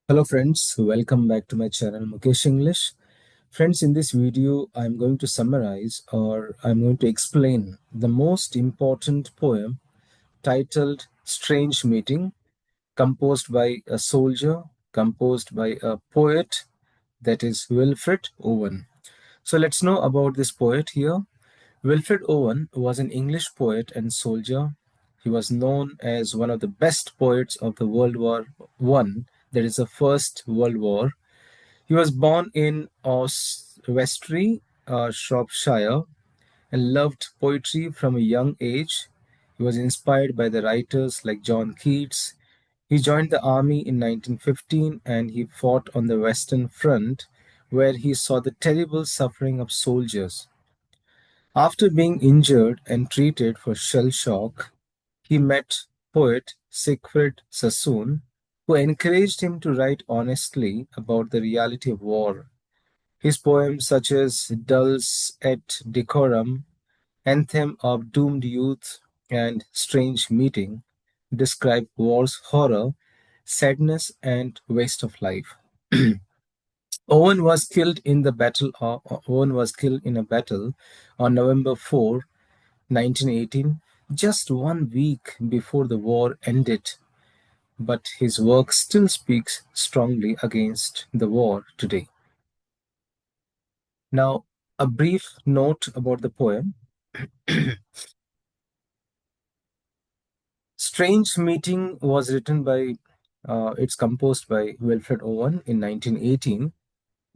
Hello friends, welcome back to my channel Mukesh English. Friends, in this video I'm going to summarize or I'm going to explain the most important poem titled Strange Meeting, composed by a soldier, composed by a poet, that is Wilfred Owen. So let's know about this poet here. Wilfred Owen was an English poet and soldier. He was known as one of the best poets of the World War One, that is the First World War. He was born in Oswestry, Shropshire, and loved poetry from a young age. He was inspired by the writers like John Keats. He joined the army in 1915 and he fought on the Western Front, where he saw the terrible suffering of soldiers. After being injured and treated for shell shock, he met poet Siegfried Sassoon, who encouraged him to write honestly about the reality of war. His poems such as Dulce et Decorum, Anthem of Doomed Youth, and Strange Meeting describe war's horror, sadness, and waste of life. Owen was killed in a battle on November 4, 1918, just 1 week before the war ended. But his work still speaks strongly against the war today. Now, a brief note about the poem. Strange Meeting was it's composed by Wilfred Owen in 1918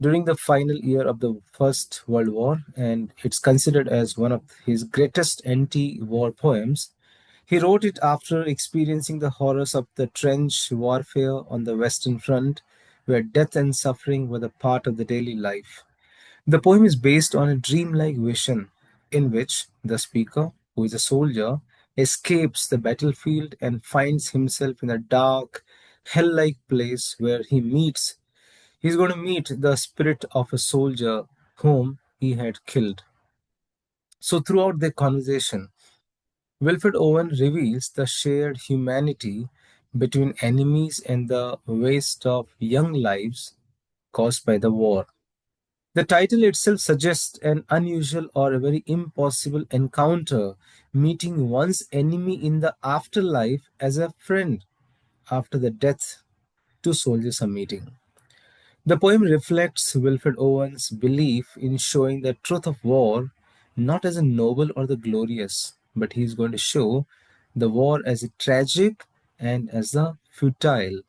during the final year of the First World War, and it's considered as one of his greatest anti war poems. He wrote it after experiencing the horrors of the trench warfare on the Western Front, where death and suffering were the part of the daily life. The poem is based on a dreamlike vision in which the speaker, who is a soldier, escapes the battlefield and finds himself in a dark, hell like place where he's going to meet the spirit of a soldier whom he had killed. So, throughout the conversation, Wilfred Owen reveals the shared humanity between enemies and the waste of young lives caused by the war. The title itself suggests an unusual or a very impossible encounter, meeting one's enemy in the afterlife as a friend. After the death, two soldiers are meeting. The poem reflects Wilfred Owen's belief in showing the truth of war not as a noble or the glorious, but he is going to show the war as a tragic and as a futile.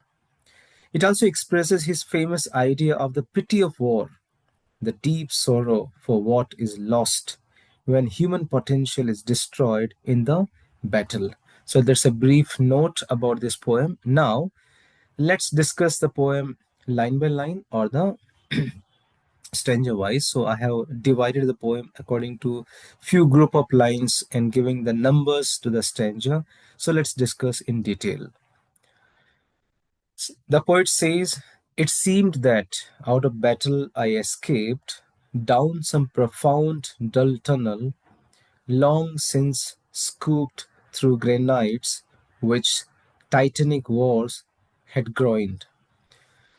It also expresses his famous idea of the pity of war, the deep sorrow for what is lost when human potential is destroyed in the battle. So that's a brief note about this poem. Now, let's discuss the poem line by line or the stanza wise. So I have divided the poem according to few group of lines and giving the numbers to the stanza. So let's discuss in detail. The poet says, "It seemed that out of battle I escaped down some profound dull tunnel, long since scooped through granites which titanic wars had groined."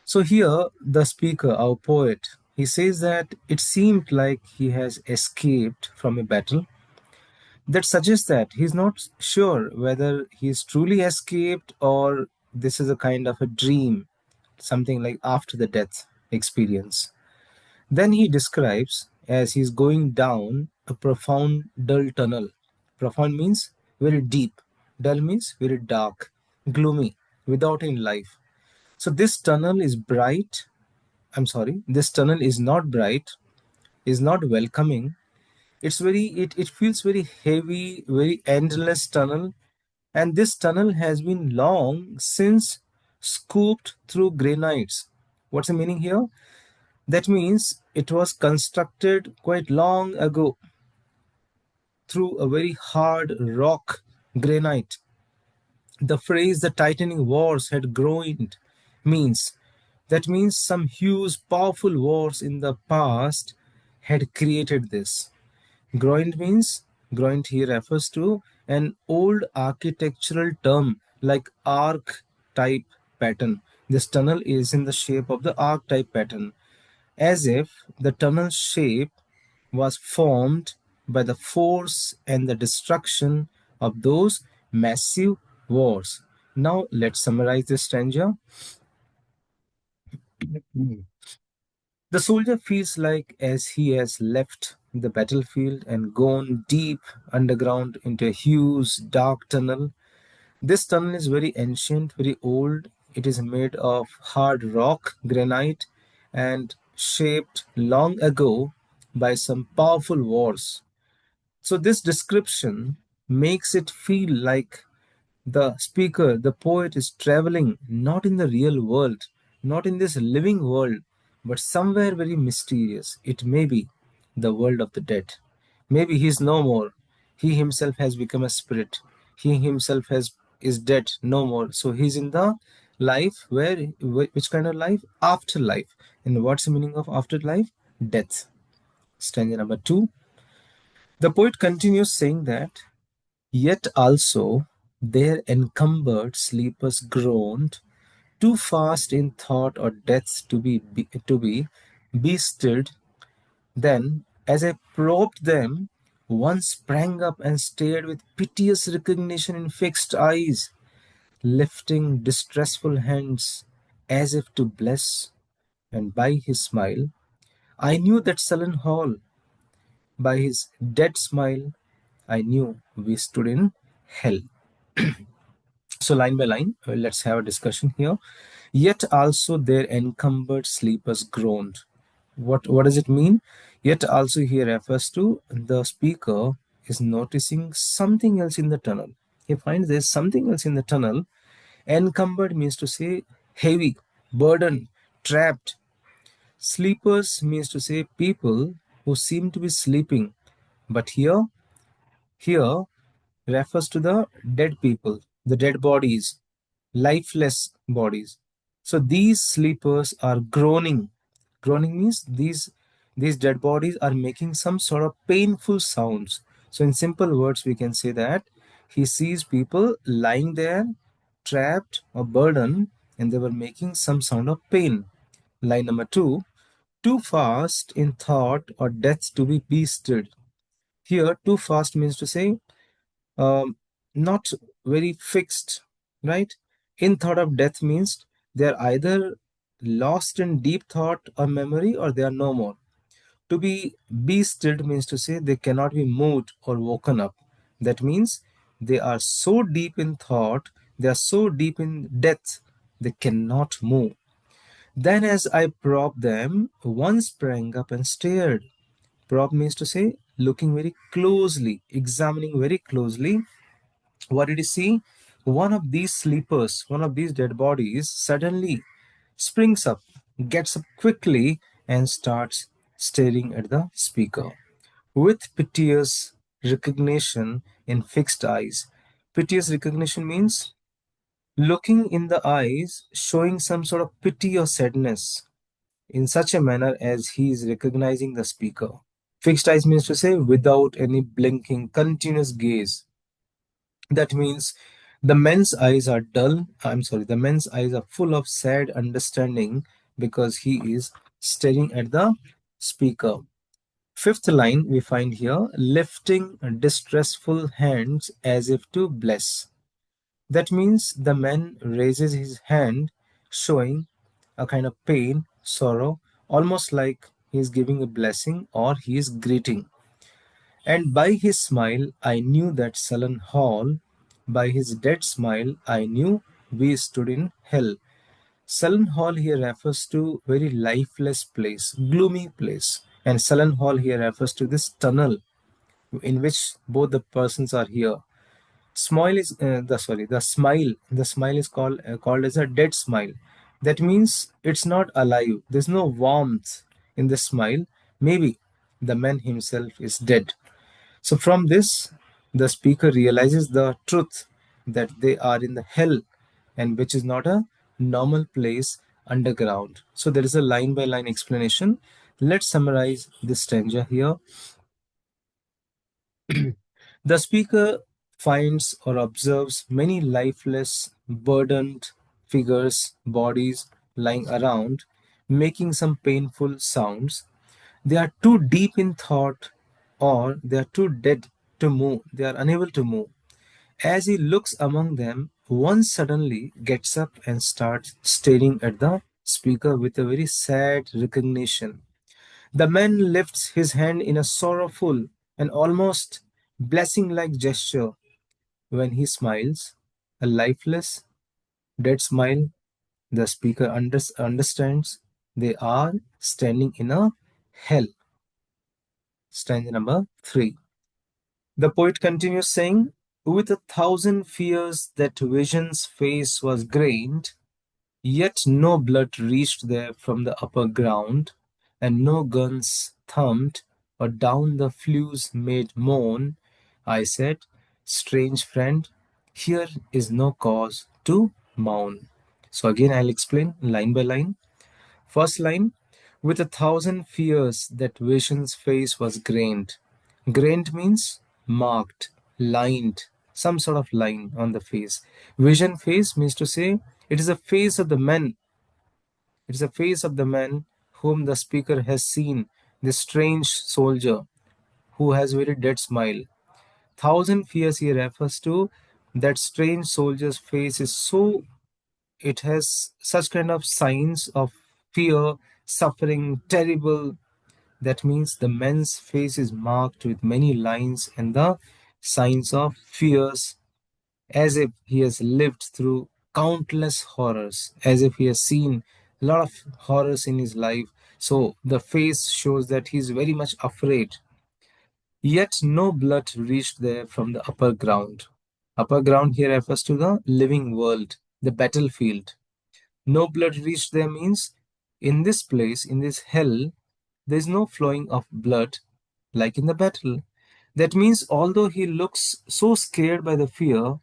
So here, the speaker, our poet, he says that it seemed like he has escaped from a battle. That suggests that he's not sure whether he's truly escaped or this is a kind of a dream, something like after the death experience. Then he describes as he's going down a profound, dull tunnel. Profound means very deep, dull means very dark, gloomy, without any life. So this tunnel is bright. I'm sorry, this tunnel is not bright, is not welcoming. It feels very heavy, very endless tunnel. And this tunnel has been long since scooped through granites. What's the meaning here? That means it was constructed quite long ago through a very hard rock granite. The phrase the Titanic wars had groaned means that means some huge, powerful wars in the past had created this. Groined means, groined here refers to an old architectural term like arc type pattern, This tunnel is in the shape of the archetype pattern, as if the tunnel shape was formed by the force and the destruction of those massive wars. Now, let's summarize this stanza. The soldier feels like as he has left the battlefield and gone deep underground into a huge dark tunnel. This tunnel is very ancient, very old. It is made of hard rock, granite, and shaped long ago by some powerful wars. So, this description makes it feel like the speaker, the poet, is traveling not in the real world, not in this living world, but somewhere very mysterious. It may be the world of the dead. Maybe he is no more. He himself has become a spirit. He himself has is dead, no more. So he's in the life where which kind of life? Afterlife. And what's the meaning of afterlife? Death. Stanza number 2. The poet continues saying that yet also their encumbered sleepers groaned, too fast in thought or death to be stilled. Then, as I probed them, one sprang up and stared with piteous recognition in fixed eyes, lifting distressful hands as if to bless. And by his smile, I knew that sullen hall. By his dead smile, I knew we stood in hell. So, line by line, let's have a discussion here. Yet also their encumbered sleepers groaned. What does it mean? Yet also here refers to the speaker is noticing something else in the tunnel. He finds there's something else in the tunnel. Encumbered means to say heavy, burdened, trapped. Sleepers means to say people who seem to be sleeping. But here refers to the dead people, the dead bodies, lifeless bodies. So these sleepers are groaning. Groaning means these dead bodies are making some sort of painful sounds. So in simple words, we can say that he sees people lying there, trapped or burdened, and they were making some sound of pain. Line number 2, too fast in thought or death to be bested. Here, too fast means to say not very fixed, right? In thought of death means they are either lost in deep thought or memory or they are no more. To be stilled means to say they cannot be moved or woken up. That means they are so deep in thought, they are so deep in death, they cannot move. Then, as I probed them, one sprang up and stared. Probe means to say looking very closely, examining very closely. What did he see? One of these sleepers, one of these dead bodies, suddenly springs up, gets up quickly, and starts staring at the speaker with piteous recognition in fixed eyes. Piteous recognition means looking in the eyes, showing some sort of pity or sadness in such a manner as he is recognizing the speaker. Fixed eyes means to say without any blinking, continuous gaze. That means the men's eyes are dull. I'm sorry, the men's eyes are full of sad understanding because he is staring at the speaker. Fifth line we find here lifting distressful hands as if to bless. That means the man raises his hand, showing a kind of pain, sorrow, almost like he is giving a blessing or he is greeting. And by his smile, I knew that sullen hall. By his dead smile, I knew we stood in hell. Sullen hall here refers to very lifeless place, gloomy place. And sullen hall here refers to this tunnel in which both the persons are here. Smile is the smile is called as a dead smile. That means it's not alive. There's no warmth in the smile. Maybe the man himself is dead. So, from this, the speaker realizes the truth that they are in the hell and which is not a normal place underground. So, there is a line by line explanation. Let's summarize this stanza here. The speaker finds or observes many lifeless, burdened, figures, bodies lying around, making some painful sounds. They are too deep in thought or they are too dead to move. They are unable to move. As he looks among them, one suddenly gets up and starts staring at the speaker with a very sad recognition. The man lifts his hand in a sorrowful and almost blessing like gesture when he smiles, a lifeless, dead smile. The speaker understands they are standing in a hell. Stanza number 3. The poet continues saying, with 1,000 fears that vision's face was grained, yet no blood reached there from the upper ground, and no guns thumped or down the flues made moan. I said, strange friend, here is no cause to mourn. So again I'll explain line by line. First line, with 1,000 fears that vision's face was grained. Grained means marked, lined, some sort of line on the face. Vision face means to say it is a face of the man. It is a face of the man whom the speaker has seen, this strange soldier who has very dead smile. 1,000 fears he refers to. That strange soldier's face is so, it has such kind of signs of fear, suffering, terrible. That means the man's face is marked with many lines and the signs of fears, as if he has lived through countless horrors, as if he has seen a lot of horrors in his life. So the face shows that he is very much afraid. Yet no blood reached there from the upper ground. Upper ground here refers to the living world, the battlefield. No blood reached there means in this place, in this hell, there is no flowing of blood like in the battle. That means although he looks so scared by the fear,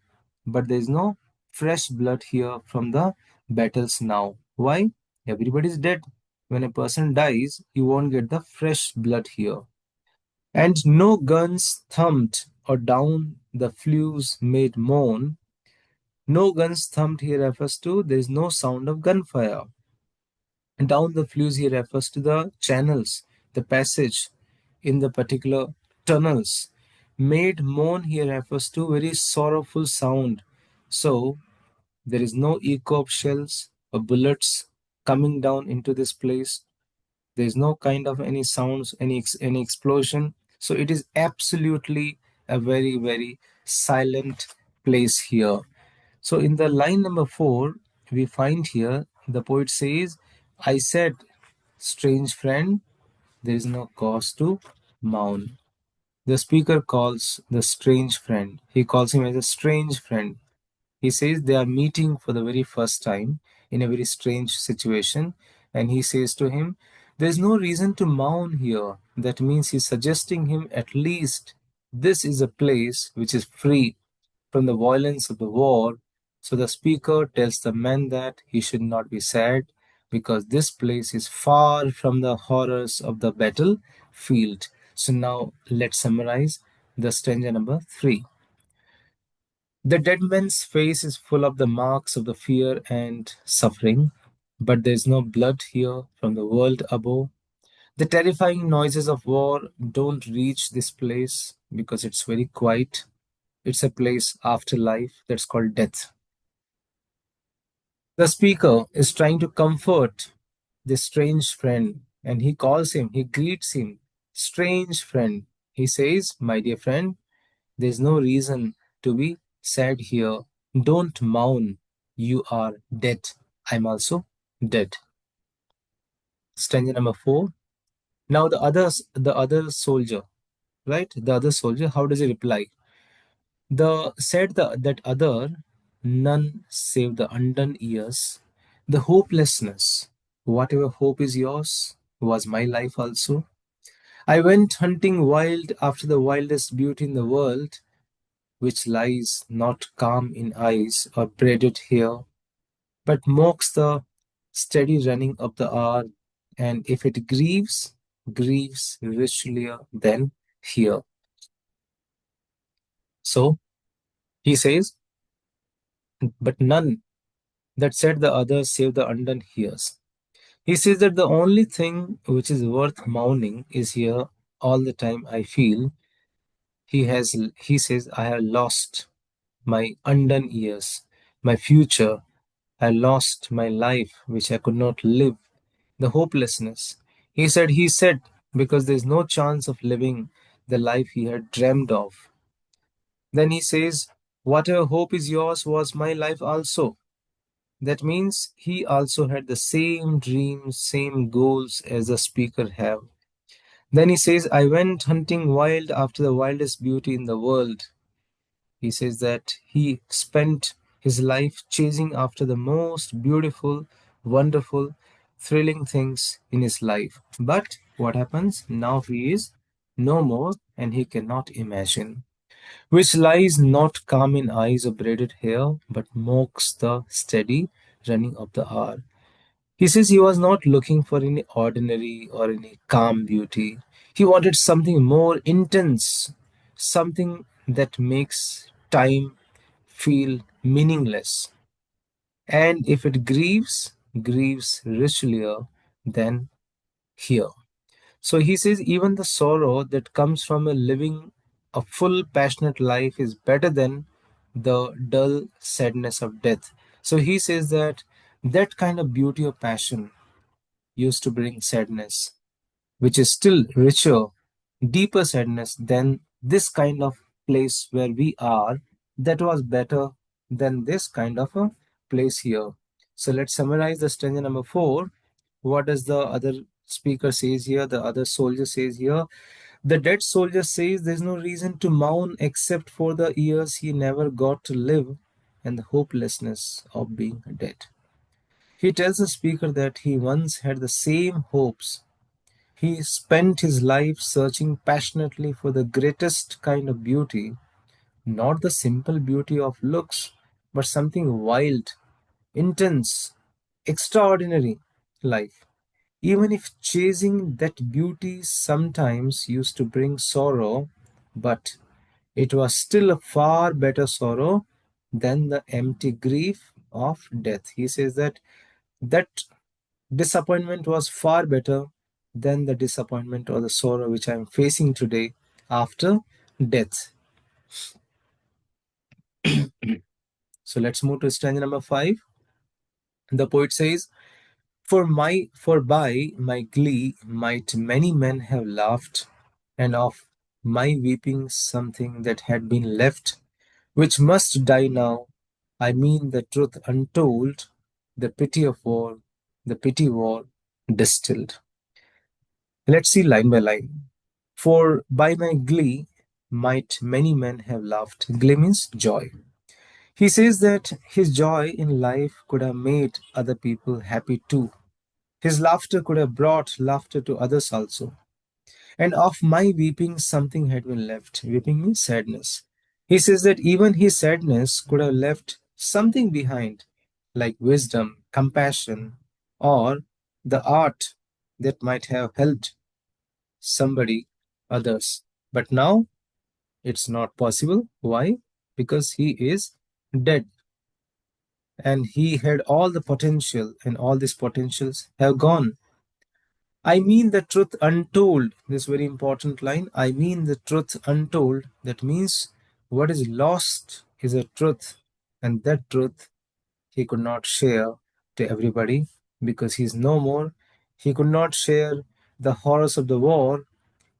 but there is no fresh blood here from the battles now. Why? Everybody is dead. When a person dies, you won't get the fresh blood here. And no guns thumped or down the flues made moan. No guns thumped here refers to there is no sound of gunfire. And down the flues here refers to the channels, the passage in the particular tunnels. Made moan here refers to very sorrowful sound. So there is no echo of shells or bullets coming down into this place. There is no kind of any sounds, any explosion. So it is absolutely a very very silent place here. So in the line number 4, we find here the poet says, I said, strange friend, there is no cause to mourn. The speaker calls the strange friend. He calls him as a strange friend. He says they are meeting for the very first time in a very strange situation. And he says to him, there's no reason to mourn here. That means he's suggesting him at least this is a place which is free from the violence of the war. So the speaker tells the man that he should not be sad because this place is far from the horrors of the battlefield. So now let's summarize the stanza number 3. The dead man's face is full of the marks of the fear and suffering, but there is no blood here from the world above. The terrifying noises of war don't reach this place because it's very quiet. It's a place after life that's called death. The speaker is trying to comfort this strange friend and he calls him, he greets him, strange friend. He says, my dear friend, there's no reason to be sad here. Don't mourn. You are dead. I'm also dead. Stanza number 4. Now the other soldier, right? The other soldier, how does he reply? That other, none save the undone years, the hopelessness, whatever hope is yours, was my life also. I went hunting wild after the wildest beauty in the world, which lies not calm in eyes or braided hair, but mocks the steady running of the hour, and if it grieves, grieves richlier than here. So he says, but none. That said, the others save the undone hears. He says that the only thing which is worth mourning is here all the time I feel he says I have lost my undone years, my future, I lost my life which I could not live, the hopelessness. He said because there is no chance of living the life he had dreamed of. Then he says, whatever hope is yours was my life also. That means he also had the same dreams, same goals as the speaker have. Then he says, I went hunting wild after the wildest beauty in the world. He says that he spent his life chasing after the most beautiful, wonderful, thrilling things in his life. But what happens? Now he is no more and he cannot imagine. Which lies not calm in eyes of braided hair, but mocks the steady running of the hour. He says he was not looking for any ordinary or any calm beauty. He wanted something more intense, something that makes time feel meaningless. And if it grieves, grieves richlier than here. So he says, even the sorrow that comes from a living a full, passionate life is better than the dull sadness of death. So he says that that kind of beauty of passion used to bring sadness, which is still richer, deeper sadness than this kind of place where we are, that was better than this kind of a place here. So let's summarize the stanza number 4. What does the other speaker says here? The other soldier says here. The dead soldier says there's no reason to mourn except for the years he never got to live and the hopelessness of being dead. He tells the speaker that he once had the same hopes. He spent his life searching passionately for the greatest kind of beauty, not the simple beauty of looks, but something wild, intense, extraordinary life. Even if chasing that beauty sometimes used to bring sorrow, but it was still a far better sorrow than the empty grief of death. He says that that disappointment was far better than the disappointment or the sorrow which I am facing today after death. So let's move to stanza number 5. The poet says, for by my glee might many men have laughed, and of my weeping something that had been left, which must die now. I mean the truth untold, the pity of war, the pity war distilled. Let's see line by line. For by my glee might many men have laughed. Glee means joy. He says that his joy in life could have made other people happy too. His laughter could have brought laughter to others also. And of my weeping, something had been left. Weeping means sadness. He says that even his sadness could have left something behind, like wisdom, compassion, or the art that might have helped somebody, others. But now it's not possible. Why? Because he is dead and he had all the potential, and all these potentials have gone. I mean the truth untold. This very important line. I mean the truth untold. That means what is lost is a truth, and that truth he could not share to everybody because he is no more. He could not share the horrors of the war.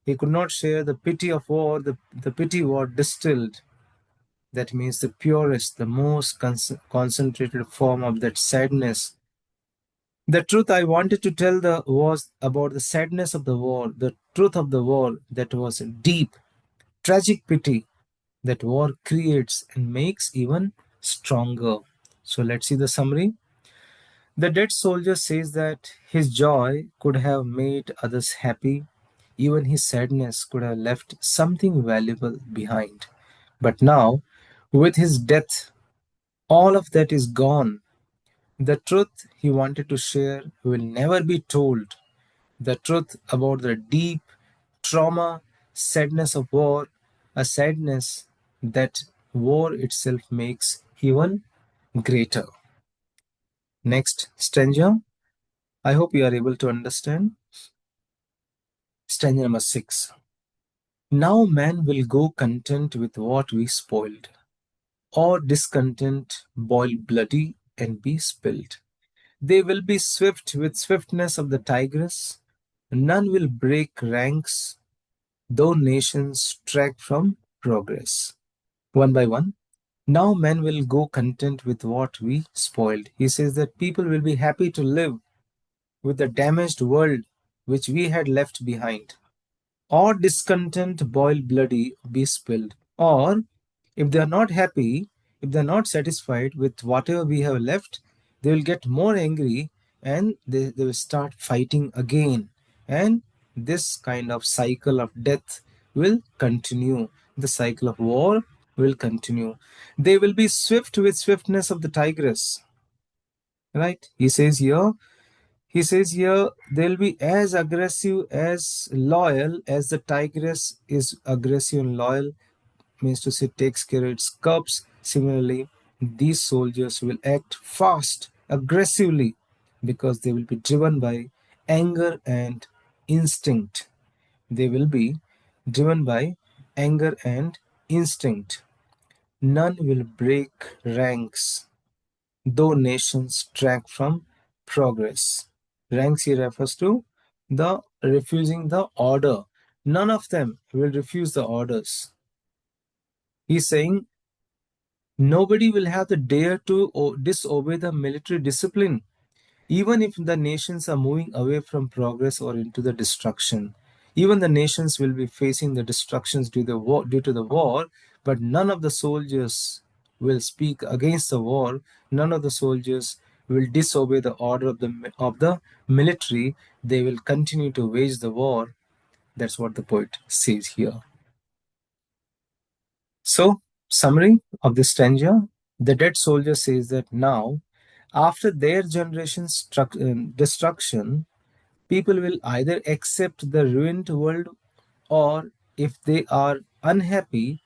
He could not share the pity of war, the pity war distilled. That means the purest, the most concentrated form of that sadness. The truth I wanted to tell was about the sadness of the war, the truth of the war that was deep, tragic pity that war creates and makes even stronger. So let's see the summary. The dead soldier says that his joy could have made others happy, even his sadness could have left something valuable behind. But now, with his death, all of that is gone. The truth he wanted to share will never be told. The truth about the deep trauma, sadness of war, a sadness that war itself makes even greater. Next stanza. I hope you are able to understand. Stanza number 6. Now man will go content with what we spoiled, or discontent boil bloody and be spilled. They will be swift with swiftness of the tigress. None will break ranks, though nations track from progress. One by one. Now men will go content with what we spoiled. He says that people will be happy to live with the damaged world which we had left behind. Or discontent boil bloody be spilled. Or if they are not happy, if they are not satisfied with whatever we have left, they will get more angry and they will start fighting again. And this kind of cycle of death will continue. The cycle of war will continue. They will be swift with swiftness of the tigress. Right? He says here they'll be as aggressive, as loyal as the tigress is aggressive and loyal, means to say takes care of its cubs. Similarly, these soldiers will act fast, aggressively, because they will be driven by anger and instinct. They will be driven by anger and instinct. None will break ranks, though nations track from progress. Ranks here refers to the refusing the order. None of them will refuse the orders. He's saying nobody will have the dare to disobey the military discipline, even if the nations are moving away from progress or into the destruction. Even the nations will be facing the destructions due to the war, but none of the soldiers will speak against the war. None of the soldiers will disobey the order of the military. They will continue to wage the war. That's what the poet says here. So, summary of this stanza: the dead soldier says that now, after their generation's destruction, people will either accept the ruined world, or if they are unhappy,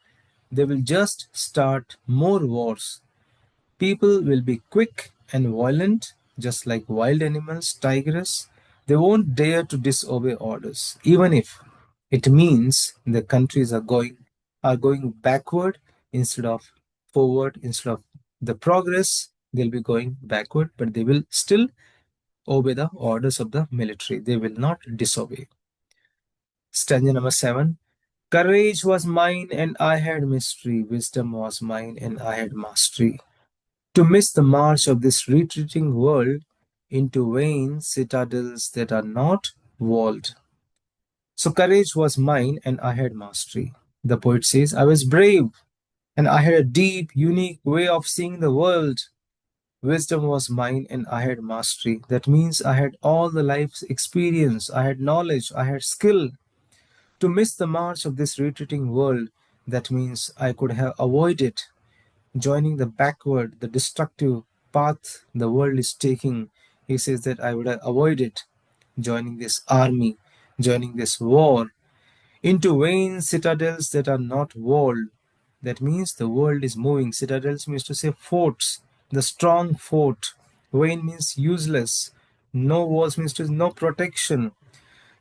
they will just start more wars. People will be quick and violent, just like wild animals, tigers. They won't dare to disobey orders, even if it means the countries are going backward instead of forward. Instead of the progress, they'll be going backward, but they will still obey the orders of the military. They will not disobey. Stanza number 7. Courage was mine and I had mystery. Wisdom was mine and I had mastery. To miss the march of this retreating world into vain citadels that are not walled. So courage was mine and I had mastery. The poet says, I was brave and I had a deep, unique way of seeing the world. Wisdom was mine and I had mastery. That means I had all the life's experience, I had knowledge, I had skill. To miss the march of this retreating world, that means I could have avoided joining the backward, the destructive path the world is taking. He says that I would have avoided joining this army, joining this war into vain citadels that are not walled. That means the world is moving. Citadels means to say forts, the strong fort. Vain means useless. No walls means to no protection.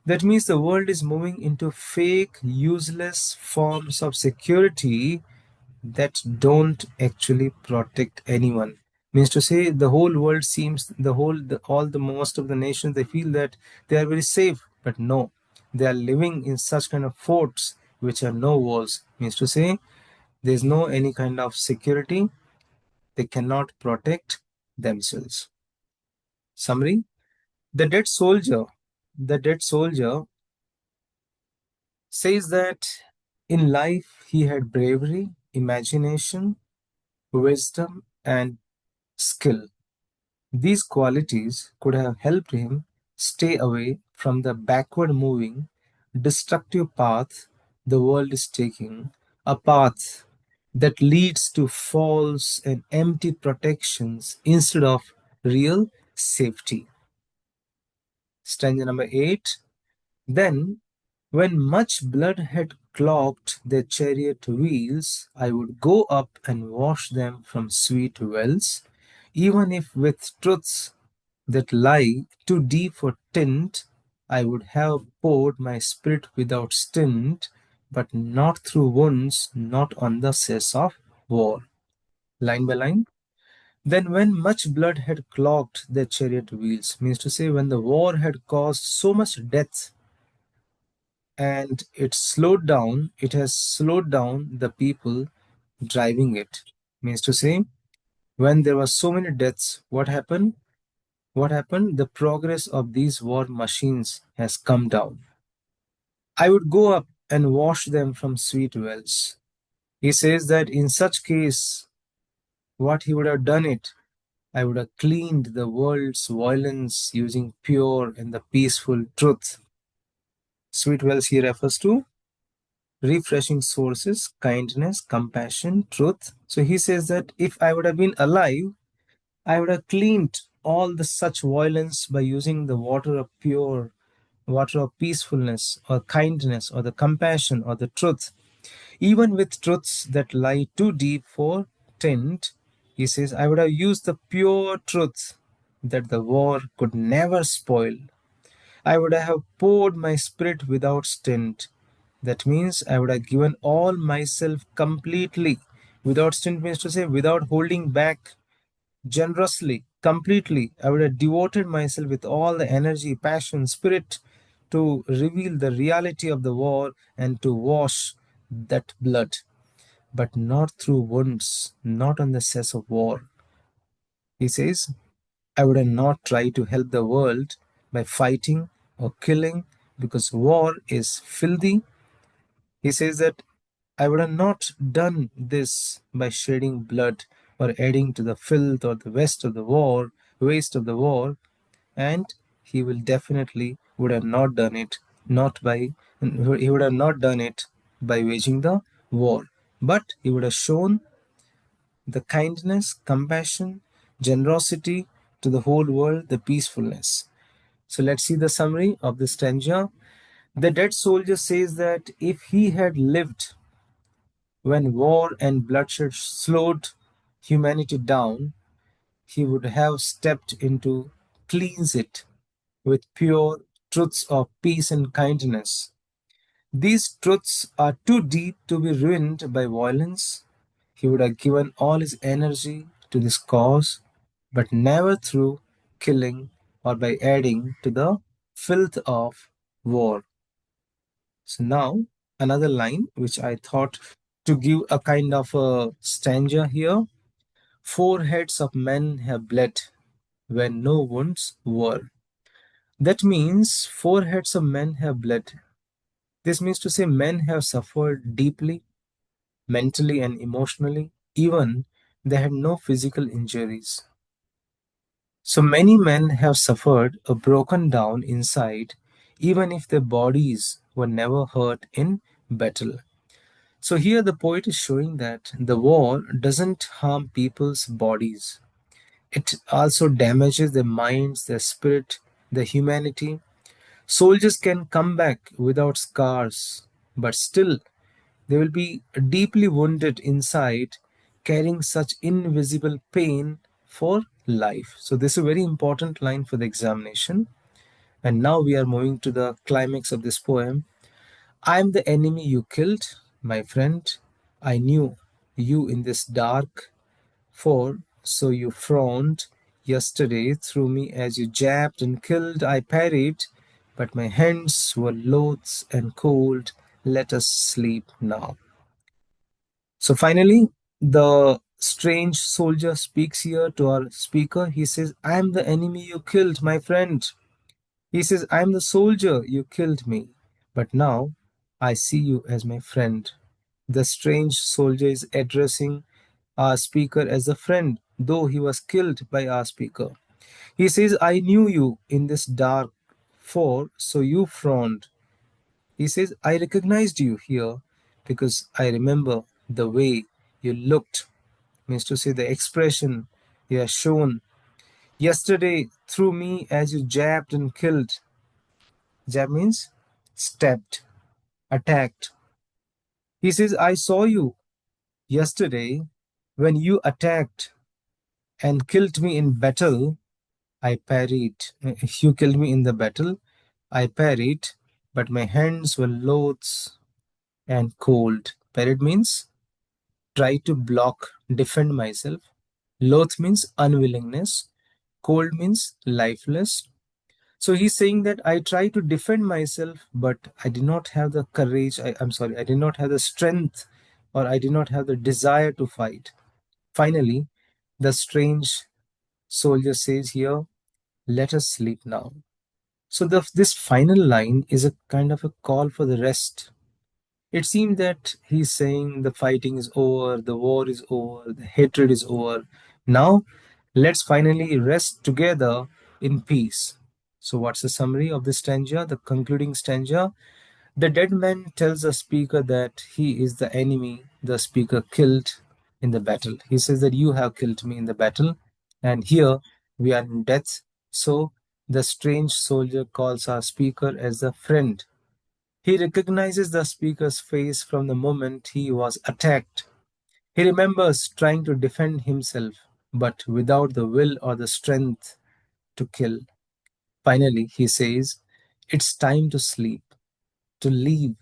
That means the world is moving into fake, useless forms of security that don't actually protect anyone. Means to say the whole world seems all the most of the nations, they feel that they are very safe, but no, they are living in such kind of forts which are no walls. Means to say there's no any kind of security. They cannot protect themselves. Summary: the dead soldier, the dead soldier says that in life he had bravery, imagination, wisdom, and skill. These qualities could have helped him stay away from the backward moving, destructive path the world is taking, a path that leads to false and empty protections instead of real safety. Stanza number 8. Then, when much blood had clogged their chariot wheels, I would go up and wash them from sweet wells. Even if with truths that lie too deep for tint, I would have poured my spirit without stint, but not through wounds, not on the cess of war. Line by line. Then, when much blood had clogged their chariot wheels, means to say, when the war had caused so much death and it has slowed down the people driving it. Means to say, when there were so many deaths, what happened? What happened? The progress of these war machines has come down. I would go up and wash them from sweet wells. He says that in such case, what he would have done it, I would have cleaned the world's violence using pure and the peaceful truth. Sweet wells he refers to refreshing sources, kindness, compassion, truth. So he says that if I would have been alive, I would have cleaned all the such violence by using the water of pure, water of peacefulness or kindness or the compassion or the truth. Even with truths that lie too deep for tint, he says, I would have used the pure truth that the war could never spoil. I would have poured my spirit without stint. That means I would have given all myself completely. Without stint means to say without holding back, generously, completely. I would have devoted myself with all the energy, passion, spirit to reveal the reality of the war and to wash that blood, but not through wounds, not on the cess of war. He says, I would have not tried to help the world by fighting or killing because war is filthy. He says that I would have not done this by shedding blood or adding to the filth or the waste of the war, and he will definitely would have not done it not by he would have not done it by waging the war, but he would have shown the kindness, compassion, generosity to the whole world, the peacefulness. So let's see the summary of this stanza. The dead soldier says that if he had lived when war and bloodshed slowed humanity down, he would have stepped in to cleanse it with pure truths of peace and kindness. These truths are too deep to be ruined by violence. He would have given all his energy to this cause, but never through killing or by adding to the filth of war. So now another line which I thought to give a kind of a stanza here. Four heads of men have bled when no wounds were. That means four heads of men have bled. This means to say men have suffered deeply, mentally and emotionally, even they had no physical injuries. So many men have suffered or broken down inside, even if their bodies were never hurt in battle. So here the poet is showing that the war doesn't harm people's bodies. It also damages their minds, their spirit, their humanity. Soldiers can come back without scars, but still they will be deeply wounded inside, carrying such invisible pain for life. So, this is a very important line for the examination. And now we are moving to the climax of this poem. I am the enemy you killed, my friend. I knew you in this dark, for so you frowned yesterday through me as you jabbed and killed. I parried, but my hands were loath and cold. Let us sleep now. So finally, the strange soldier speaks here to our speaker. He says, I am the enemy you killed, my friend. He says, I am the soldier you killed me, but now I see you as my friend. The strange soldier is addressing our speaker as a friend, though he was killed by our speaker. He says, I knew you in this dark, for so you frowned. He says, I recognized you here because I remember the way you looked, means to say the expression you have shown yesterday through me as you jabbed and killed. Jab means stabbed, attacked. He says, I saw you yesterday when you attacked and killed me in battle. I parried. You killed me in the battle. I parried, but my hands were loath and cold. Parried means try to block, defend myself. Loath means unwillingness. Cold means lifeless. So he's saying that I try to defend myself, but I did not have the courage. I'm sorry, I did not have the strength, or I did not have the desire to fight. Finally, the strange soldier says here, let us sleep now. So this final line is a kind of a call for the rest. It seems that he's saying the fighting is over, the war is over, the hatred is over. Now, let's finally rest together in peace. So, what's the summary of this stanza? The concluding stanza. The dead man tells the speaker that he is the enemy the speaker killed in the battle. He says that you have killed me in the battle, and here we are in death. So, the strange soldier calls our speaker as a friend. He recognizes the speaker's face from the moment he was attacked. He remembers trying to defend himself, but without the will or the strength to kill. Finally, he says, it's time to sleep, to leave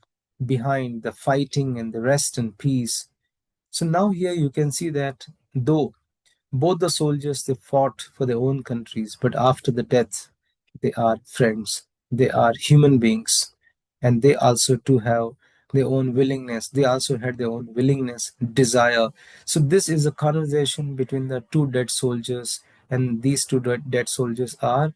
behind the fighting and the rest and peace. So now here you can see that though both the soldiers they fought for their own countries, but after the death, they are friends. They are human beings, and they also too have their own willingness. They also had their own willingness, desire. So this is a conversation between the two dead soldiers, and these two dead soldiers are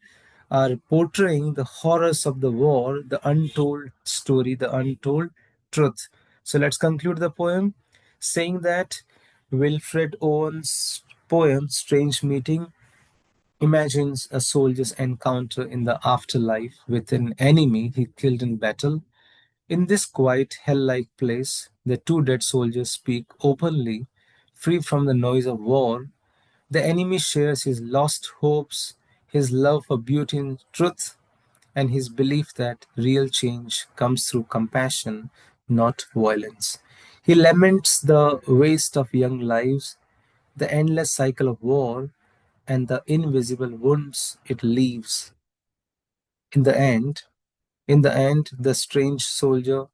portraying the horrors of the war, the untold story, the untold truth. So let's conclude the poem saying that Wilfred Owen's poem Strange Meeting imagines a soldier's encounter in the afterlife with an enemy he killed in battle. In this quiet, hell like place, the two dead soldiers speak openly, free from the noise of war. The enemy shares his lost hopes, his love for beauty and truth, and his belief that real change comes through compassion, not violence. He laments the waste of young lives, the endless cycle of war, and the invisible wounds it leaves. In the end, the strange soldier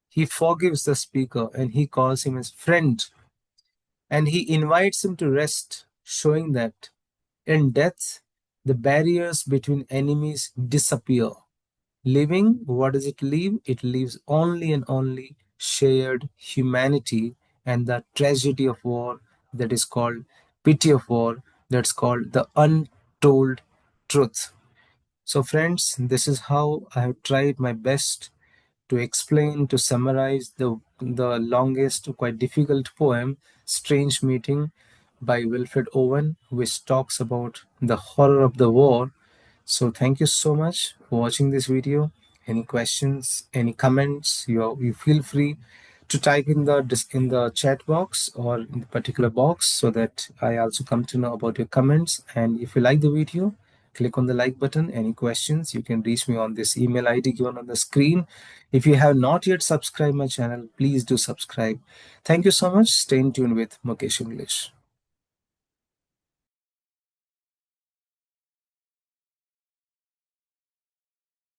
he forgives the speaker and he calls him his friend and he invites him to rest, showing that in death the barriers between enemies disappear. Living, what does it leave? It leaves only and only shared humanity and the tragedy of war that is called pity of war, that's called the untold truth. So, friends, this is how I have tried my best to explain, to summarize the longest, quite difficult poem, Strange Meeting by Wilfred Owen, which talks about the horror of the war. So thank you so much for watching this video. Any questions, any comments, you feel free to type in the chat box or in the particular box so that I also come to know about your comments. And if you like the video, click on the like button. Any questions, you can reach me on this email ID given on the screen. If you have not yet subscribed my channel, please do subscribe. Thank you so much. Stay in tune with Mukesh English.